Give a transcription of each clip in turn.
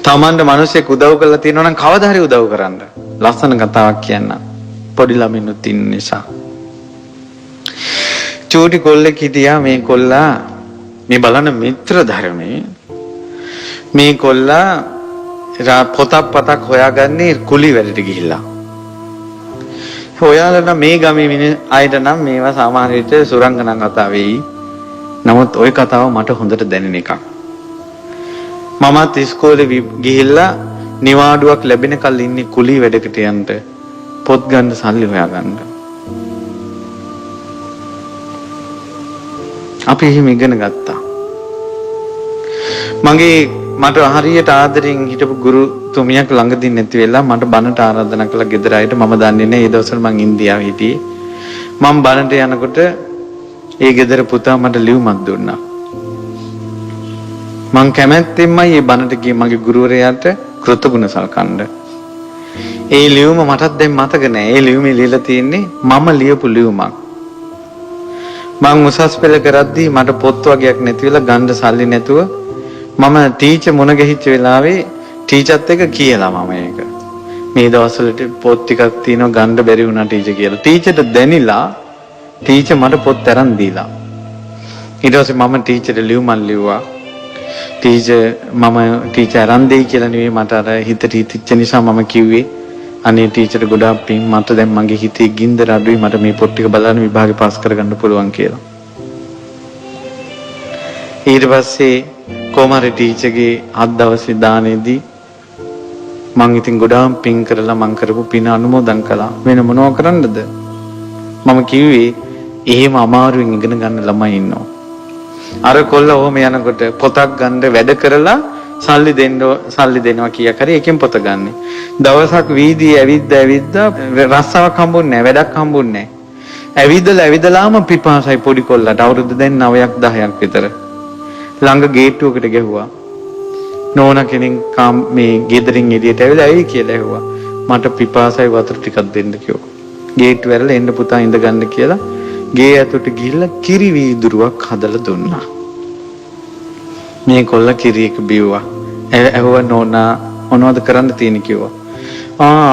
තමන්ට මිනිස්සෙක් උදව් කරලා තියෙනවා නම් කවදා හරි උදව් කරන්න. ලස්සන කතාවක් කියන්න. පොඩි ළමිනුත් ඉන්න නිසා. චූටි කොල්ලෙක් හිටියා. මේ කොල්ලා මේ බලන්න මිත්‍ර ධර්මයේ මේ කොල්ලා පොතක් පතක් හොයාගන්නේ කුලි වැඩට ගිහිල්ලා. හොයාලා මේ ගමේ අයට නම් මේවා සමහර විට සුරංගනා කතා වෙයි. නමුත් ওই කතාව මට හොඳට දැනෙන එකක්. මමත් ඉස්කෝලේ ගිහිල්ලා නිවාඩුවක් ලැබෙනකල් ඉන්නේ කුලී වැඩකට යන්න පොත් ගන්න සල්ලි හොයාගන්න. අපි එහෙම ඉගෙන ගත්තා. මට හරියට ආදරෙන් හිටපු ගුරුතුමියක් ළඟදී නැති වෙලා මට බණට ආරාධනා කළා ගෙදර අයට. මම දන්නේ නැහැ. ඒ දවස්වල මං ඉන්දියාවේ හිටියේ. මම බණට යනකොට ඒ ගෙදර පුතා මට ලියුමක් දුන්නා. මං කැමැත්තෙන්මයි මේ බණට ගියේ මගේ ගුරුවරයාට කෘතගුණ සල්කන්න. ඒ ලියුම මටත් දැන් මතක නැහැ. ඒ ලියුමේ ලියලා තියෙන්නේ මම ලියපු ලියුමක්. මං උසස් පෙළ කරද්දී මට පොත් වගේක් නැති වෙලා ගන්න සල්ලි නැතුව මම ටීචර් මුණ ගැහිච්ච වෙලාවේ ටීචර්ත් එක්ක කියලා මම ඒක මේ දවස්වලට පොත් ටිකක් තියෙනවා ගන්න බැරි වුණා ටීචර් කියලා. ටීචර්ට දැනිලා ටීචර් මට පොත් අරන් දීලා. ඊට පස්සේ මම ටීචර්ට ලියුමක් ලිව්වා. ටීචර් අරන් දෙයි කියලා නෙවෙයි මට අර හිතට හිතිච්ච නිසා මම කිව්වේ අනේ ටීචර් ගොඩාක් පිං මට දැන් මගේ හිතේ ගින්දර අඩුයි මට මේ පොත් ටික බලන්න විභාගේ පාස් කරගන්න පුළුවන් කියලා. ඊට පස්සේ කොමාරි ටීචර්ගේ අත් දවසේ දානේදී මං ඉතින් ගොඩාක් පිං කරලා මං කරපු පින අනුමෝදන් කළා. වෙන මොනව කරන්නද? මම කිව්වේ එහෙම අමාරුවෙන් ඉගෙන ගන්න ළමයි ඉන්නවා. අර කොල්ල ඔහොම යනකොට පොතක් ගන්න වැඩ කරලා සල්ලි දෙනවා කියා කරේ එකෙන් පොත ගන්න. දවසක් වීදියේ ඇවිද්දා රස්සාවක් හම්බුන්නේ නැහැ, වැඩක් හම්බුන්නේ නැහැ. ඇවිදලාම පිපාසයි පොඩි කොල්ලට අවුරුදු දැන් 9ක් 10ක් විතර. ළඟ ගේට්ටුවකට ගැහුවා. නෝනා කෙනෙක් මේ ගෙදරින් එළියට ඇවිල්ලා ඇයි කියලා ඇහුවා. මට පිපාසයි වතුර ටිකක් දෙන්න කිව්වා. ගේට්ටුව ඇරලා එන්න පුතා ඉඳ ගන්න කියලා ගේ ඇතුළට ගිහිල්ලා කිරි වීදුරුවක් හදලා දුන්නා. මේ කොල්ල කිරි එක බිව්වා. ඇහුවා නෝනා මොනවද කරන්න තියෙන්නේ කිව්වා.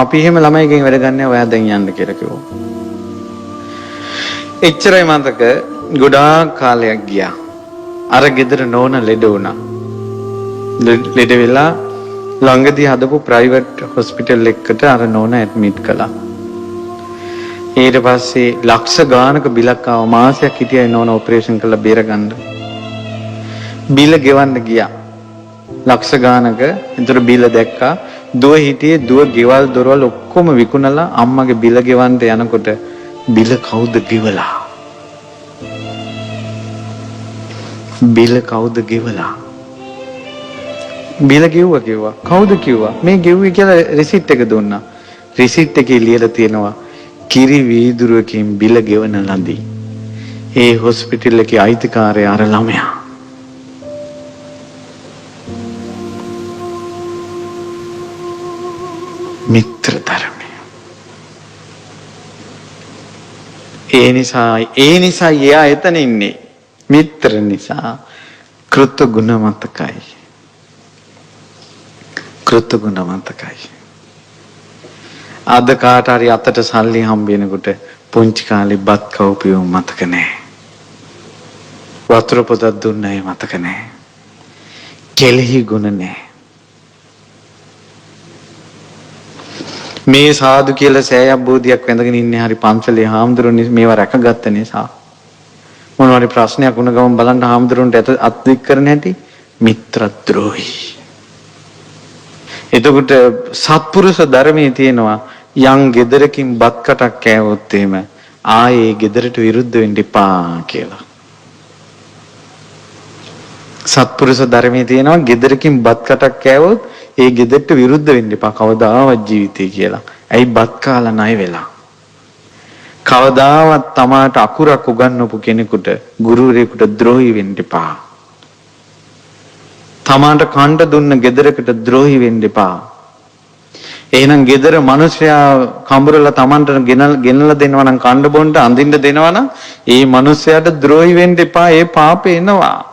අපි එහෙම ළමයිගෙන් වැඩ ගන්නෑ ඔයා දැන් යන්න කියලා කිව්වා. එච්චරයි මතක. ගොඩාක් කාලයක් ගියා. අර ගෙදර නෝනා ලෙඩ වුණා. ලෙඩ වෙලා ළඟදී හදපු ප්‍රයිවට් හොස්පිටල් එකකට අර නෝනා ඇඩ්මිට් කළා. ඊට පස්සේ ලක්ෂ ගානක බිලක් ආව. මාසයක් හිටියයි නෝනා ඔපරේෂන් කරලා බේරගන්න. බිල ගෙවන්න ගියා. ලක්ෂ ගානක. ඒතර බිල දැක්කා. දුව හිටියේ දුව ගෙවල් දොරවල් ඔක්කොම විකුණලා අම්මගේ බිල ගෙවන්න යනකොට බිල කවුද ගෙවලා? බිල කවුද ගෙවලා? බිල කිව්වා. කවුද කිව්වා? මේ ගෙව්වේ කියලා රිසිට් එක දුන්නා. රිසිට් එකේ ලියලා තියෙනවා කිරි වීදුරුවකින් බිල ගෙවන ලදී. ඒ හොස්පිටල් එකේ අයිතිකාරයා අර ළමයා. මිත්‍ර ධර්මය. ඒ නිසා එයා එතන ඉන්නේ. මිත්‍ර නිසා කෘතගුණ මතකයි. අද කාට හරි අතට සල්ලි හම්බ වෙනකොට පුංචි කාලේ බත් කවුපියෝ මතක නැහැ. වතුර පොතක් දුන්නේ මතක නැහැ. කෙලෙහි ගුණ නැහැ. මේ සාදු කියලා සෑයක් බෝධියක් වැඳගෙන ඉන්නේ හරි පන්සලේ හාමුදුරුවෝ මේවා රැකගත්ත නිසා. මොනවාරි ප්‍රශ්නයක් වුණ ගමන් බලන්න හාමුදුරුවන්ට අත් දික් කරන හැටි මිත්‍රද්‍රෝහී. එතකොට සත්පුරුෂ ධර්මයේ තියෙනවා යම් ගෙදරකින් බත් කටක් කෑවොත් එහෙම ආයේ ගෙදරට විරුද්ධ වෙන්න එපා කියලා. සත්පුරුෂ ධර්මයේ තියෙනවා ගෙදරකින් බත් කටක් කෑවොත් ඒ ගෙදරට විරුද්ධ වෙන්න එපා කවදාවත් ජීවිතේ කියලා. ඇයි බත් කාලා ණය වෙලා. කවදාවත් තමාට අකුරක් උගන්වපු කෙනෙකුට ගුරුවරයෙකුට ද්‍රෝහී වෙන්න එපා. තමාට කණ්ඩ දුන්න ගෙදරකට ද්‍රෝහී වෙන්න එපා. එහෙනම් ගෙදර මිනිස්සයා කඹරලා තමන්ට ගෙනලා දෙනවා නම් කණ්ඩ බොන්න අඳින්න දෙනවා නම් ඒ මිනිස්සයාට ද්‍රෝහී වෙන්න එපා. ඒ පාපේ එනවා.